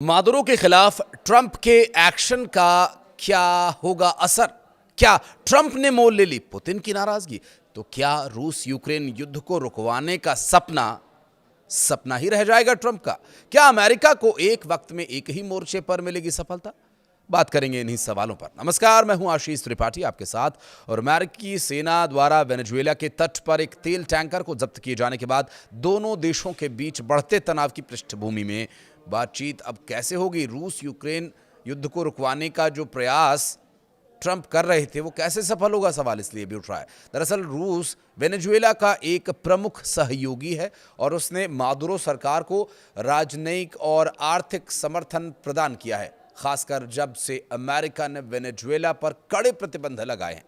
Maduro के खिलाफ Trump के एक्शन का क्या होगा असर? क्या ट्रंप ने मोल ले ली पुतिन की नाराजगी? तो क्या रूस यूक्रेन युद्ध को रुकवाने का सपना सपना ही रह जाएगा ट्रंप का? क्या अमेरिका को एक वक्त में एक ही मोर्चे पर मिलेगी सफलता? बात करेंगे इन्हीं सवालों पर। नमस्कार, मैं हूं आशीष त्रिपाठी आपके साथ। और अमेरिकी सेना द्वारा वेनेजुएला के तट पर एक तेल टैंकर को जब्त किए जाने के बाद दोनों देशों के बीच बढ़ते तनाव की पृष्ठभूमि में बातचीत अब कैसे होगी? रूस यूक्रेन युद्ध को रुकवाने का जो प्रयास ट्रंप कर रहे थे वो कैसे सफल होगा, सवाल इसलिए भी उठ रहा है। दरअसल रूस वेनेजुएला का एक प्रमुख सहयोगी है और उसने मादुरो सरकार को राजनयिक और आर्थिक समर्थन प्रदान किया है, खासकर जब से अमेरिका ने वेनेजुएला पर कड़े प्रतिबंध लगाए हैं।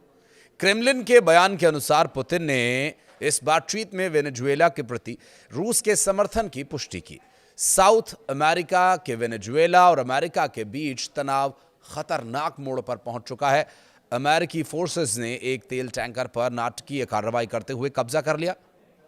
क्रेमलिन के बयान के अनुसार पुतिन ने इस बातचीत में वेनेजुएला के प्रति रूस के समर्थन की पुष्टि की। साउथ अमेरिका के वेनेजुएला और अमेरिका के बीच तनाव खतरनाक मोड़ पर पहुंच चुका है। अमेरिकी फोर्सेस ने एक तेल टैंकर पर नाटकीय कार्रवाई करते हुए कब्जा कर लिया।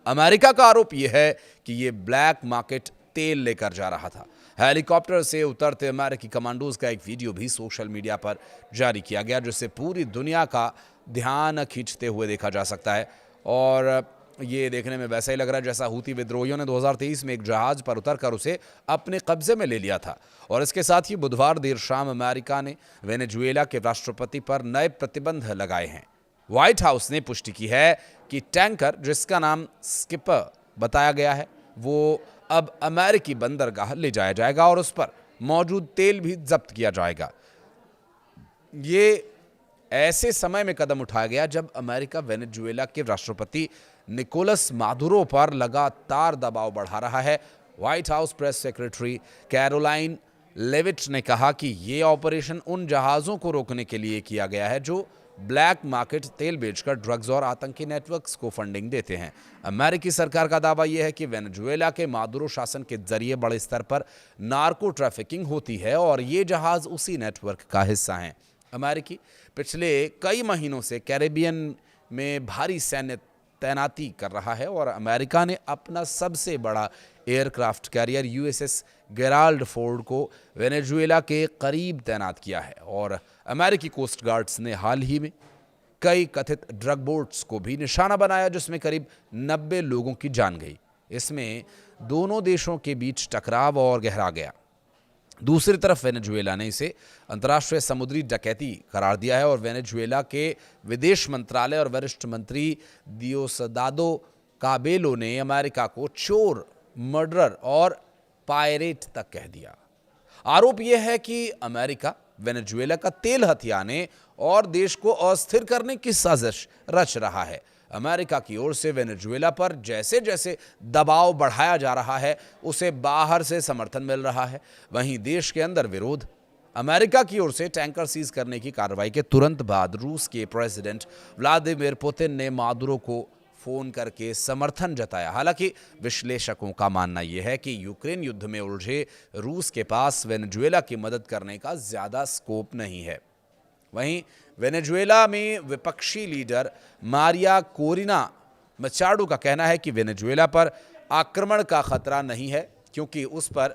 अमेरिका का आरोप यह है कि यह ब्लैक मार्केट तेल लेकर जा रहा था। हेलीकॉप्टर से उतरते अमेरिकी कमांडोज का एक वीडियो भी सोशल मीडिया पर जारी किया गया, जिससे पूरी दुनिया का ध्यान खींचते हुए देखा जा सकता है। और ये देखने में वैसा ही लग रहा है जैसा हूती विद्रोहियों ने 2023 में एक जहाज पर उतरकर उसे अपने कब्जे में ले लिया था। और इसके साथ ही बुधवार देर शाम अमेरिका ने वेनेजुएला के राष्ट्रपति पर नए प्रतिबंध लगाए हैं। व्हाइट हाउस ने पुष्टि की है कि टैंकर, जिसका नाम स्किपर बताया गया है, वो अब अमेरिकी बंदरगाह ले जाया जाएगा और उस पर मौजूद तेल भी जब्त किया जाएगा। ये ऐसे समय में कदम उठाया गया जब अमेरिका वेनेजुएला के राष्ट्रपति निकोलस मादुरो पर लगातार दबाव बढ़ा रहा है। White House press secretary Karoline Leavitt ने कहा कि यह ऑपरेशन उन जहाज़ों को रोकने के लिए किया गया है जो ब्लैक मार्केट तेल बेचकर ड्रग्स और आतंकी नेटवर्क्स को फंडिंग देते हैं। अमेरिकी सरकार का दावा यह है कि वेनेजुएला के मादुरो शासन के जरिए बड़े स्तर पर नार्को ट्रैफिकिंग होती है और ये जहाज़ उसी नेटवर्क का हिस्सा हैं। अमेरिकी पिछले कई महीनों से कैरेबियन में भारी सैन्य तैनाती कर रहा है और अमेरिका ने अपना सबसे बड़ा aircraft carrier USS Gerald Ford को वेनेजुएला के करीब तैनात किया है। और अमेरिकी कोस्ट गार्ड्स ने हाल ही में कई कथित ड्रग बोट्स को भी निशाना बनाया, जिसमें करीब 90 लोगों की जान गई। इसमें दोनों देशों के बीच टकराव और गहरा गया। दूसरी तरफ वेनेजुएला ने इसे अंतर्राष्ट्रीय समुद्री डकैती करार दिया है और वेनेजुएला के विदेश मंत्रालय और वरिष्ठ मंत्री दियोसदादो काबेलो ने अमेरिका को चोर, मर्डरर और पायरेट तक कह दिया। आरोप यह है कि अमेरिका वेनेजुएला का तेल हथियाने और देश को अस्थिर करने की साजिश रच रहा है। अमेरिका की ओर से वेनेजुएला पर जैसे जैसे दबाव बढ़ाया जा रहा है, उसे बाहर से समर्थन मिल रहा है। वहीं देश के अंदर विरोध। अमेरिका की ओर से टैंकर सीज करने की कार्रवाई के तुरंत बाद रूस के प्रेसिडेंट व्लादिमीर पुतिन ने मादुरो को फोन करके समर्थन जताया। हालांकि विश्लेषकों का मानना यह है कि यूक्रेन युद्ध में उलझे रूस के पास वेनेजुएला की मदद करने का ज्यादा स्कोप नहीं है। वहीं वेनेजुएला में विपक्षी लीडर मारिया कोरिना मचाडो का कहना है कि वेनेजुएला पर आक्रमण का खतरा नहीं है, क्योंकि उस पर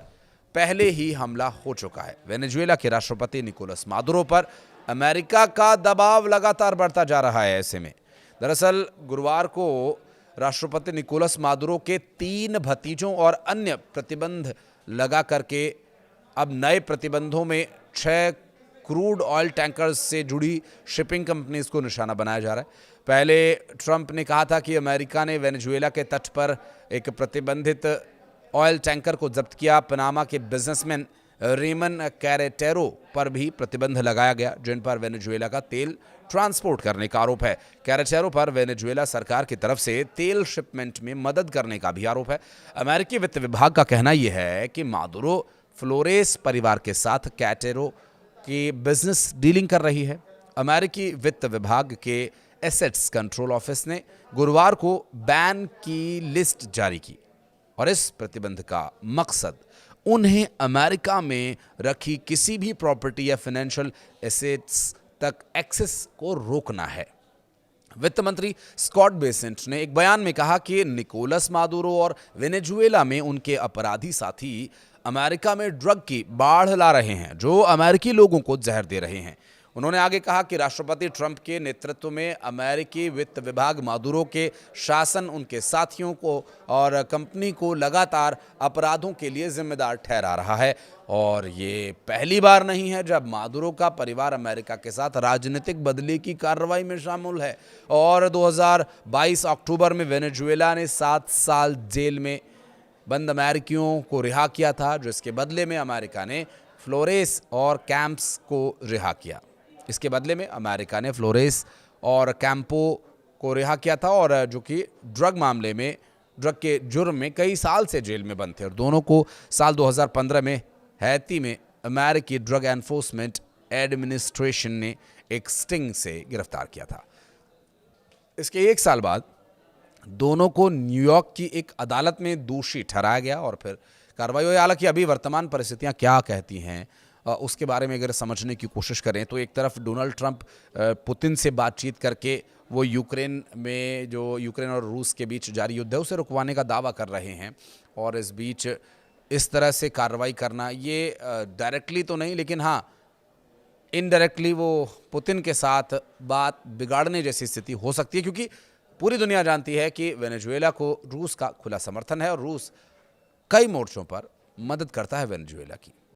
पहले ही हमला हो चुका है। वेनेजुएला के राष्ट्रपति निकोलस मादुरो पर अमेरिका का दबाव लगातार बढ़ता जा रहा है। ऐसे में दरअसल गुरुवार को राष्ट्रपति निकोलस मादुरो के 3 भतीजों और अन्य प्रतिबंध लगा करके अब नए प्रतिबंधों में 6 क्रूड ऑयल टैंकर्स से जुड़ी शिपिंग कंपनीज को निशाना बनाया जा रहा है। पहले ट्रंप ने कहा था कि अमेरिका ने वेनेजुएला के तट पर एक प्रतिबंधित ऑयल टैंकर को जब्त किया। पनामा के बिजनेसमैन रेमन कैरेटेरो पर भी प्रतिबंध लगाया गया, जिन पर वेनेजुएला का तेल ट्रांसपोर्ट करने का आरोप है। कैरेटेरो पर वेनेजुएला सरकार की तरफ से तेल शिपमेंट में मदद करने का भी आरोप है। अमेरिकी वित्त विभाग का कहना यह है कि मादुरो फ्लोरेस परिवार के साथ कैरेटेरो की बिजनेस डीलिंग कर रही है। अमेरिकी वित्त विभाग के एसेट्स कंट्रोल ऑफिस ने गुरुवार को बैन की लिस्ट जारी की और इस प्रतिबंध का मकसद उन्हें अमेरिका में रखी किसी भी प्रॉपर्टी या फाइनेंशियल एसेट्स तक एक्सेस को रोकना है। वित्त मंत्री स्कॉट बेसेंट ने एक बयान में कहा कि निकोलस मादुरो और वेनेजुएला में उनके अपराधी साथी अमेरिका में ड्रग की बाढ़ ला रहे हैं जो अमेरिकी लोगों को जहर दे रहे हैं। उन्होंने आगे कहा कि राष्ट्रपति ट्रंप के नेतृत्व में अमेरिकी वित्त विभाग मादुरो के शासन, उनके साथियों को और कंपनी को लगातार अपराधों के लिए जिम्मेदार ठहरा रहा है और ये पहली बार नहीं है जब मादुरो का परिवार अमेरिका के साथ राजनीतिक बदले की कार्रवाई में शामिल है। और 2022 अक्टूबर में वेनेजुएला ने 7 साल जेल में बंद अमेरिकियों को रिहा किया था, जिसके बदले में अमेरिका ने फ्लोरेस और कैंप्स को रिहा किया। इसके बदले में अमेरिका ने फ्लोरेस और कैंपो को रिहा किया था और जो कि ड्रग मामले में, ड्रग के जुर्म में कई साल से जेल में बंद थे और दोनों को साल 2015 में हैती में अमेरिकी ड्रग एनफोर्समेंट एडमिनिस्ट्रेशन ने एक स्टिंग से गिरफ्तार किया था। इसके 1 साल बाद दोनों को न्यूयॉर्क की एक अदालत में दोषी ठहराया गया और फिर कार्रवाई हुई। हालांकि अभी वर्तमान परिस्थितियां क्या कहती हैं उसके बारे में अगर समझने की कोशिश करें तो एक तरफ डोनाल्ड ट्रंप पुतिन से बातचीत करके वो यूक्रेन में, जो यूक्रेन और रूस के बीच जारी युद्ध है, उसे रुकवाने का दावा कर रहे हैं और इस बीच इस तरह से कार्रवाई करना, ये डायरेक्टली तो नहीं लेकिन हाँ इनडायरेक्टली वो पुतिन के साथ बात बिगाड़ने जैसी स्थिति हो सकती है, क्योंकि पूरी दुनिया जानती है कि वेनेजुएला को रूस का खुला समर्थन है और रूस कई मोर्चों पर मदद करता है वेनेजुएला की।